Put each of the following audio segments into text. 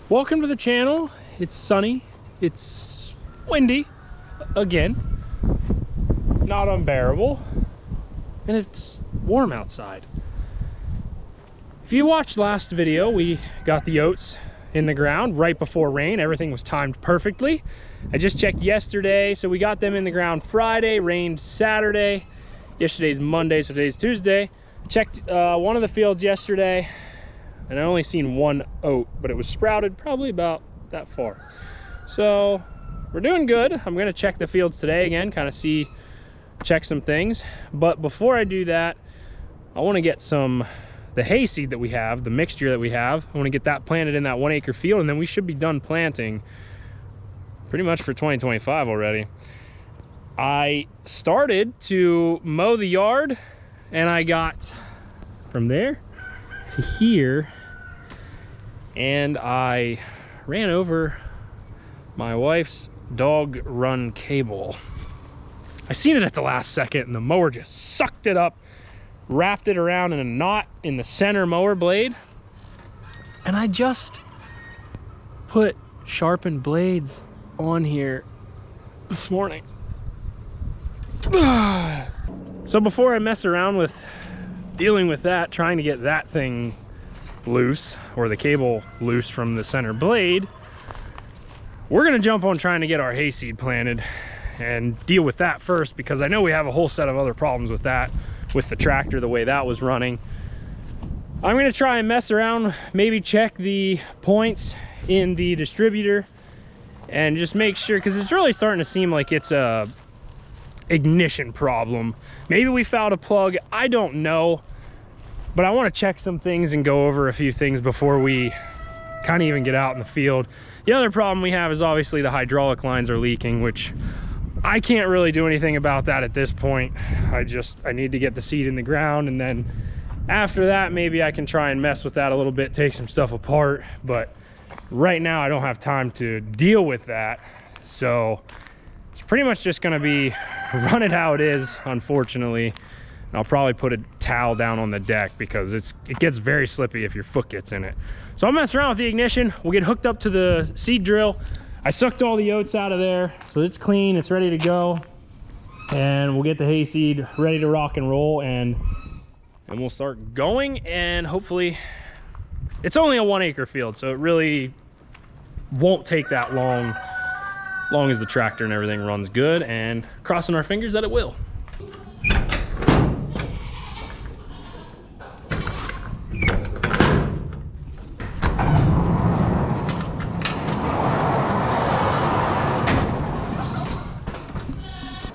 Welcome to the channel. It's sunny, it's windy again, not unbearable, and it's warm outside. If you watched last video, we got the oats in the ground right before rain. Everything was timed perfectly. I just checked yesterday, so we got them in the ground Friday, rained Saturday. Yesterday's Monday, so today's Tuesday. Checked one of the fields yesterday, and I only seen one oat, but it was sprouted probably about that far. So we're doing good. I'm gonna check the fields today again, kind of check some things. But before I do that, I wanna get the hay seed that we have, the mixture that we have, I wanna get that planted in that 1 acre field, and then we should be done planting pretty much for 2025 already. I started to mow the yard, and I got from there to here, and I ran over my wife's dog run cable. I seen it at the last second, and the mower just sucked it up, wrapped it around in a knot in the center mower blade, and I just put sharpened blades on here this morning. So before I mess around with dealing with that, trying to get that thing loose, or the cable loose from the center blade, we're gonna jump on trying to get our hayseed planted and deal with that first, because I know we have a whole set of other problems with that, with the tractor, the way that was running. I'm gonna try and mess around, maybe check the points in the distributor and just make sure, because it's really starting to seem like it's a ignition problem. Maybe we fouled a plug, I don't know, but I want to check some things and go over a few things before we kind of even get out in the field. The other problem we have is obviously the hydraulic lines are leaking, which I can't really do anything about that at this point. I need to get the seed in the ground, and then after that maybe I can try and mess with that a little bit, take some stuff apart, but right now I don't have time to deal with that. So it's pretty much just gonna be run it how it is, unfortunately. And I'll probably put a towel down on the deck because it gets very slippy if your foot gets in it. So I'll mess around with the ignition. We'll get hooked up to the seed drill. I sucked all the oats out of there, so it's clean, it's ready to go. And we'll get the hayseed ready to rock and roll, and we'll start going. And hopefully, it's only a 1 acre field, so it really won't take that long as the tractor and everything runs good, and crossing our fingers that it will.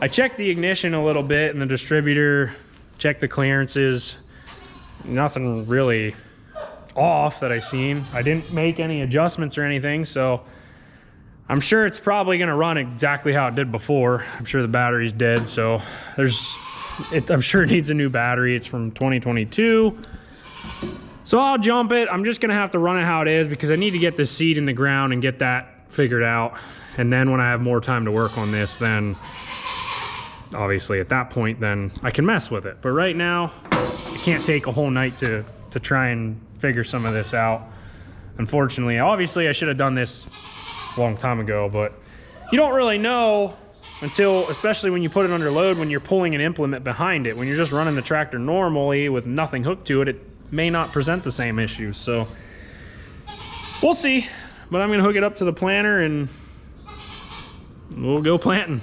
I checked the ignition a little bit in the distributor, checked the clearances, nothing really off that I seen. I didn't make any adjustments or anything, so I'm sure it's probably gonna run exactly how it did before. I'm sure the battery's dead, so I'm sure it needs a new battery. It's from 2022. So I'll jump it. I'm just gonna have to run it how it is because I need to get this seed in the ground and get that figured out. And then when I have more time to work on this, then obviously at that point, then I can mess with it. But right now, it can't take a whole night to try and figure some of this out. Unfortunately, obviously I should have done this a long time ago, but you don't really know until, especially when you put it under load, when you're pulling an implement behind it. When you're just running the tractor normally with nothing hooked to it, it may not present the same issues. So we'll see, but I'm gonna hook it up to the planter and we'll go planting.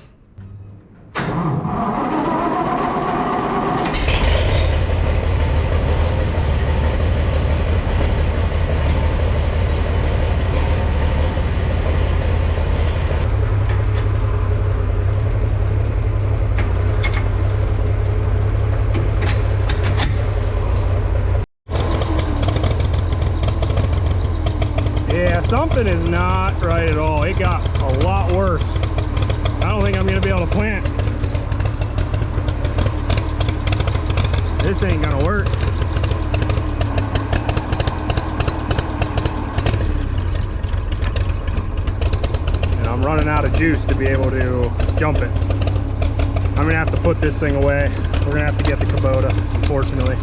Something is not right at all. It got a lot worse. I don't think I'm gonna be able to plant. This ain't gonna work. And I'm running out of juice to be able to jump it. I'm gonna have to put this thing away. We're gonna have to get the Kubota, unfortunately.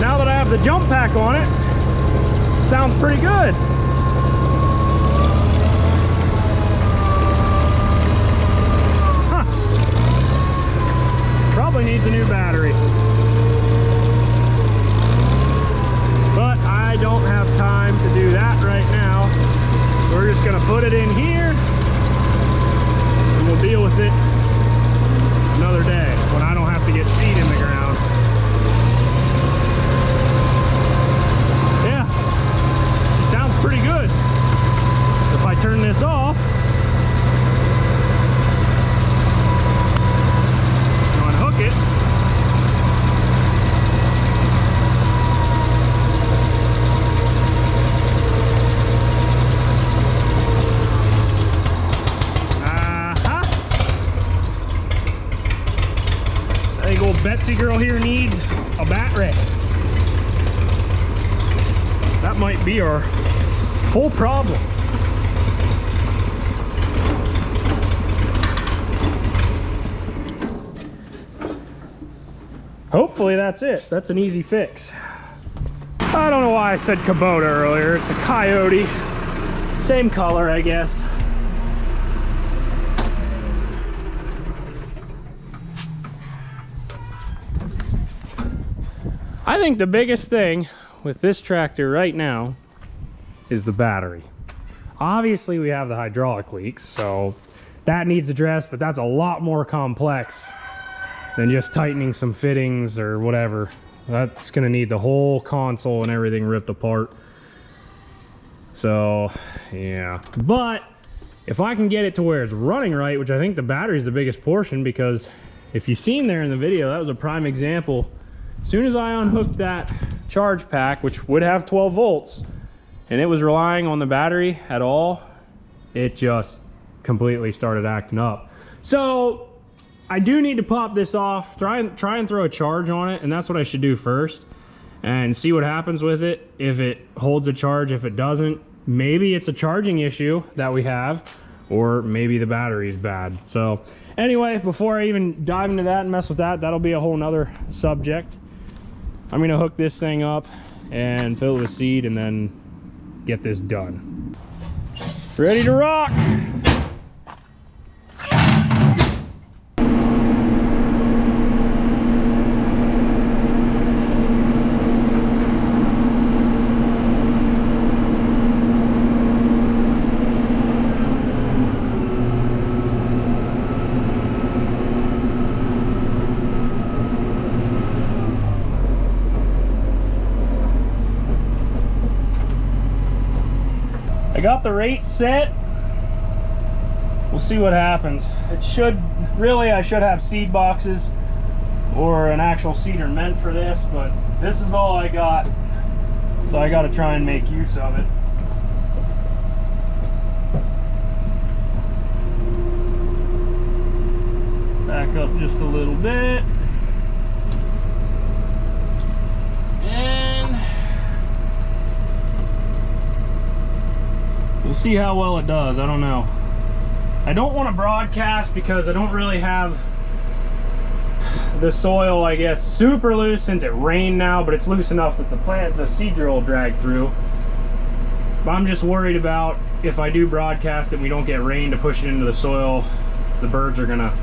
Now that I have the jump pack on it, sounds pretty good. this off. Unhook it. I think old Betsy girl here needs a battery. That might be our whole problem. Hopefully that's it. That's an easy fix. I don't know why I said Kubota earlier. It's a Coyote. Same color, I guess. I think the biggest thing with this tractor right now is the battery. Obviously we have the hydraulic leaks, so that needs addressed, but that's a lot more complex than just tightening some fittings or whatever. That's gonna need the whole console and everything ripped apart. So yeah, but if I can get it to where it's running right, which I think the battery is the biggest portion, because if you've seen there in the video, that was a prime example. As soon as I unhooked that charge pack, which would have 12 volts, and it was relying on the battery at all, it just completely started acting up. So I do need to pop this off, try and throw a charge on it, and that's what I should do first, and see what happens with it. If it holds a charge, if it doesn't, maybe it's a charging issue that we have, or maybe the battery is bad. So anyway, before I even dive into that and mess with that, that'll be a whole nother subject. I'm gonna hook this thing up and fill it with seed and then get this done. Ready to rock! I got the rate set. We'll see what happens. It should, really I should have seed boxes or an actual seeder meant for this, but this is all I got. So I gotta try and make use of it. Back up just a little bit. And we'll see how well it does. I don't know. I don't want to broadcast because I don't really have the soil, I guess, super loose since it rained now, but it's loose enough that the seed drill will drag through. But I'm just worried about if I do broadcast and we don't get rain to push it into the soil, the birds are gonna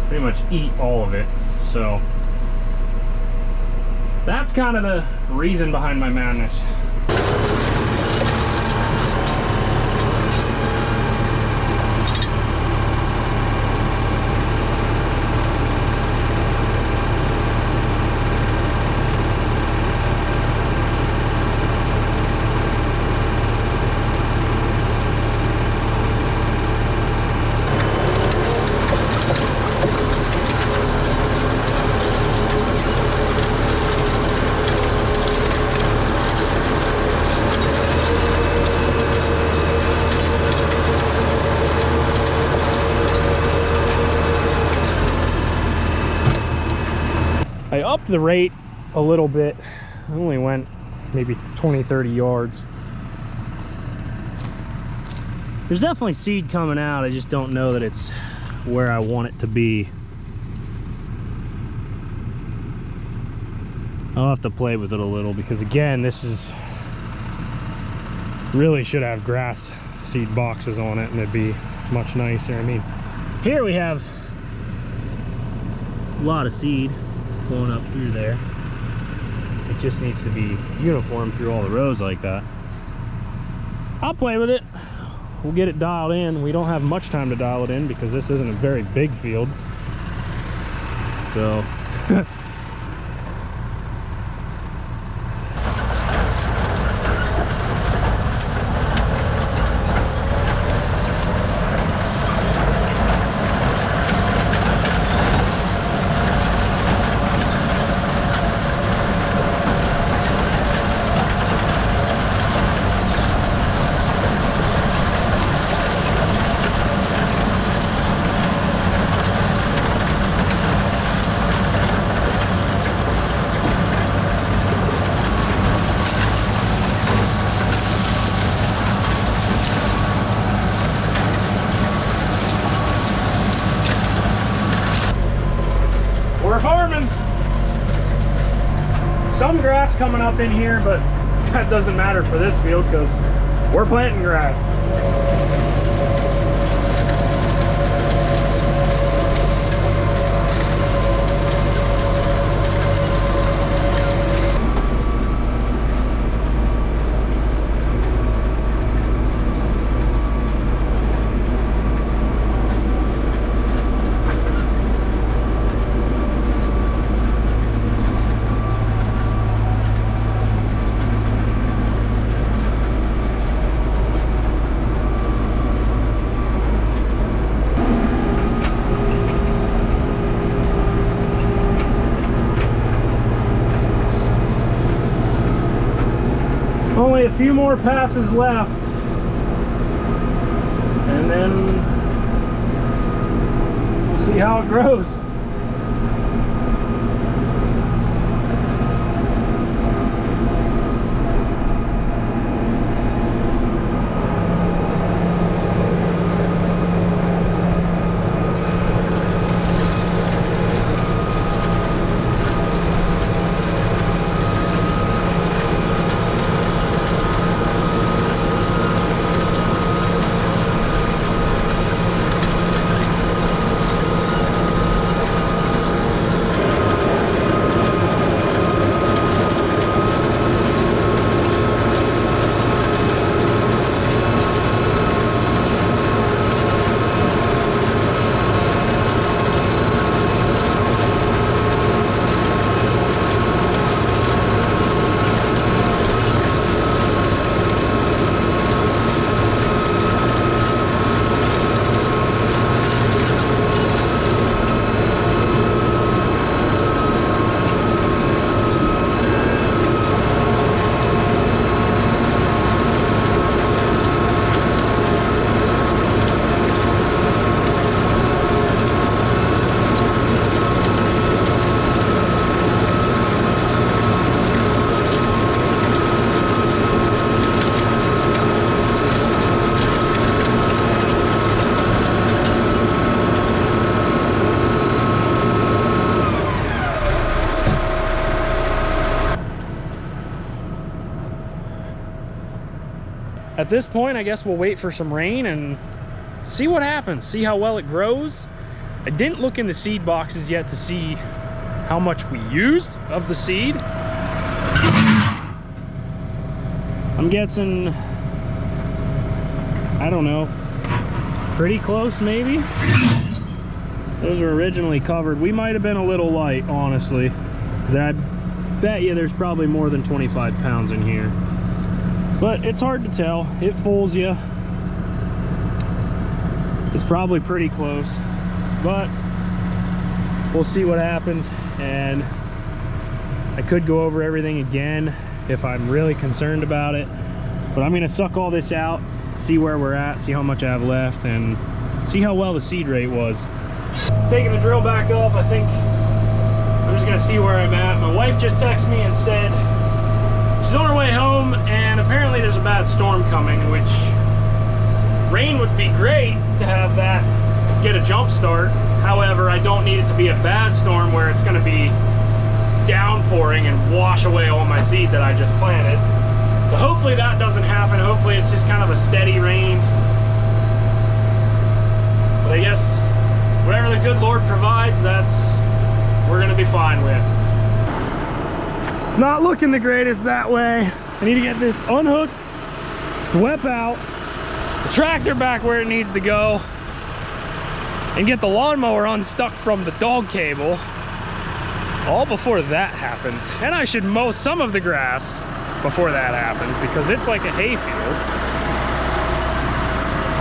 pretty much eat all of it. So that's kind of the reason behind my madness. I upped the rate a little bit. I only went maybe 20-30 yards. There's definitely seed coming out. I just don't know that it's where I want it to be. I'll have to play with it a little because, again, this is really should have grass seed boxes on it and it'd be much nicer. I mean, here we have a lot of seed going up through there. It just needs to be uniform through all the rows like that. I'll play with it. We'll get it dialed in. We don't have much time to dial it in because this isn't a very big field. So some grass coming up in here, but that doesn't matter for this field because we're planting grass. Only a few more passes left, and then we'll see how it grows. At this point, I guess we'll wait for some rain and see what happens, see how well it grows. I didn't look in the seed boxes yet to see how much we used of the seed. I'm guessing, I don't know, pretty close maybe. Those were originally covered. We might have been a little light, honestly, because I bet you there's probably more than 25 pounds in here. But it's hard to tell. It fools you. It's probably pretty close, but we'll see what happens. And I could go over everything again if I'm really concerned about it, but I'm gonna suck all this out, see where we're at, see how much I have left, and see how well the seed rate was. Taking the drill back up, I think I'm just gonna see where I'm at. My wife just texted me and said she's on her way home, and apparently there's a bad storm coming, which rain would be great to have that get a jump start. However, I don't need it to be a bad storm where it's going to be downpouring and wash away all my seed that I just planted. So hopefully that doesn't happen. Hopefully it's just kind of a steady rain. But I guess whatever the good Lord provides, that's we're going to be fine with. It's not looking the greatest that way. I need to get this unhooked, swept out, the tractor back where it needs to go, and get the lawnmower unstuck from the dog cable, all before that happens. And I should mow some of the grass before that happens because it's like a hayfield.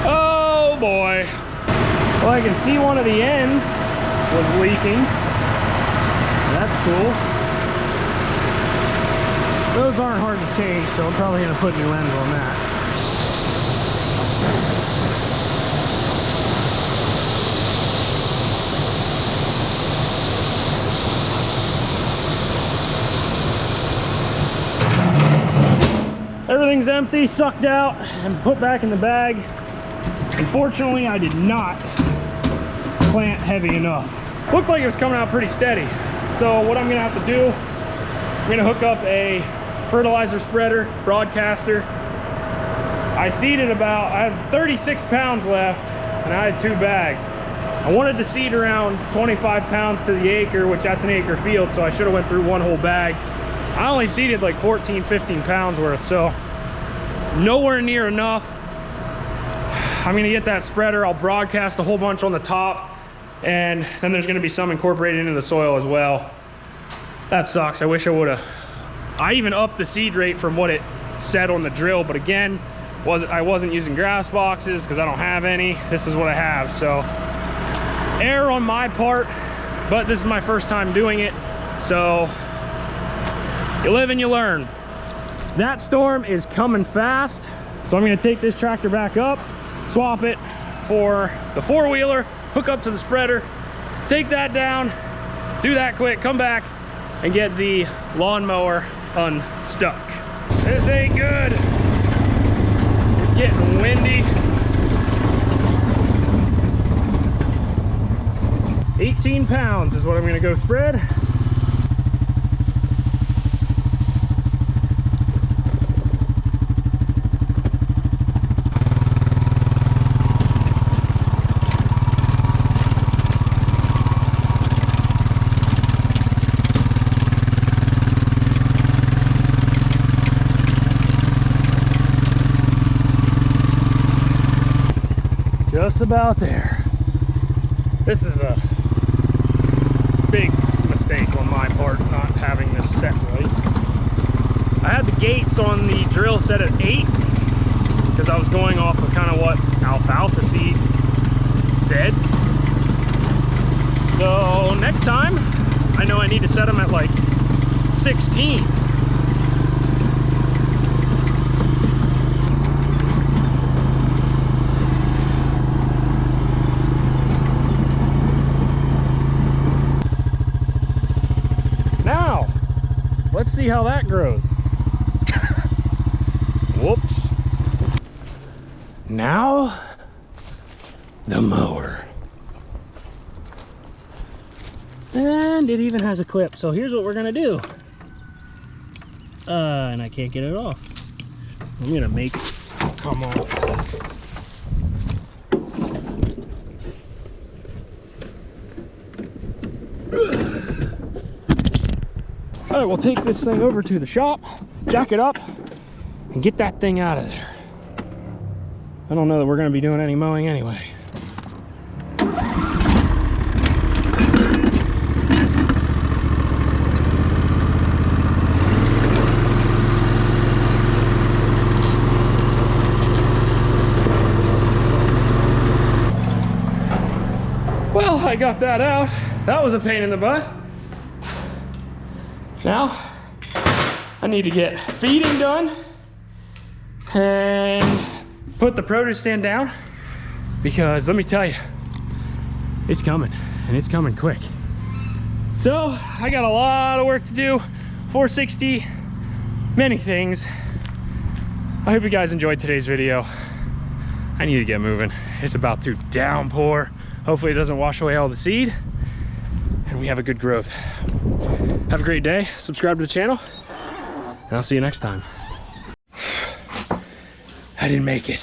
Oh boy. Well, I can see one of the ends was leaking. That's cool. Those aren't hard to change, so I'm probably going to put new ends on that. Everything's empty, sucked out, and put back in the bag. Unfortunately, I did not plant heavy enough. Looked like it was coming out pretty steady. So what I'm going to have to do I'm gonna hook up a fertilizer spreader, broadcaster. I seeded I have 36 pounds left, and I had 2 bags. I wanted to seed around 25 pounds to the acre, which that's an acre field, so I should have went through 1 whole bag. I only seeded like 14, 15 pounds worth, so nowhere near enough. I'm gonna get that spreader. I'll broadcast a whole bunch on the top, and then there's gonna be some incorporated into the soil as well. That sucks. I wish I would've. I even upped the seed rate from what it said on the drill, but again, I wasn't using grass boxes because I don't have any. This is what I have, so error on my part, but this is my first time doing it, so you live and you learn. That storm is coming fast, so I'm gonna take this tractor back up, swap it for the 4-wheeler, hook up to the spreader, take that down, do that quick, come back and get the lawnmower unstuck. This ain't good. It's getting windy. 18 pounds is what I'm gonna go spread. Just about there. This is a big mistake on my part, not having this set right. I had the gates on the drill set at 8 because I was going off of kind of what alfalfa seed said. So next time, I know I need to set them at like 16. Let's see how that grows. Whoops. Now, the mower. And it even has a clip. So here's what we're gonna do. And I can't get it off. I'm gonna make it come off. All right, we'll take this thing over to the shop, jack it up, and get that thing out of there. I don't know that we're gonna be doing any mowing anyway. Well, I got that out. That was a pain in the butt. Now, I need to get feeding done and put the produce stand down, because let me tell you, it's coming, and it's coming quick. So I got a lot of work to do. 460, many things. I hope you guys enjoyed today's video. I need to get moving. It's about to downpour. Hopefully it doesn't wash away all the seed and we have a good growth. Have a great day. Subscribe to the channel, and I'll see you next time. I didn't make it.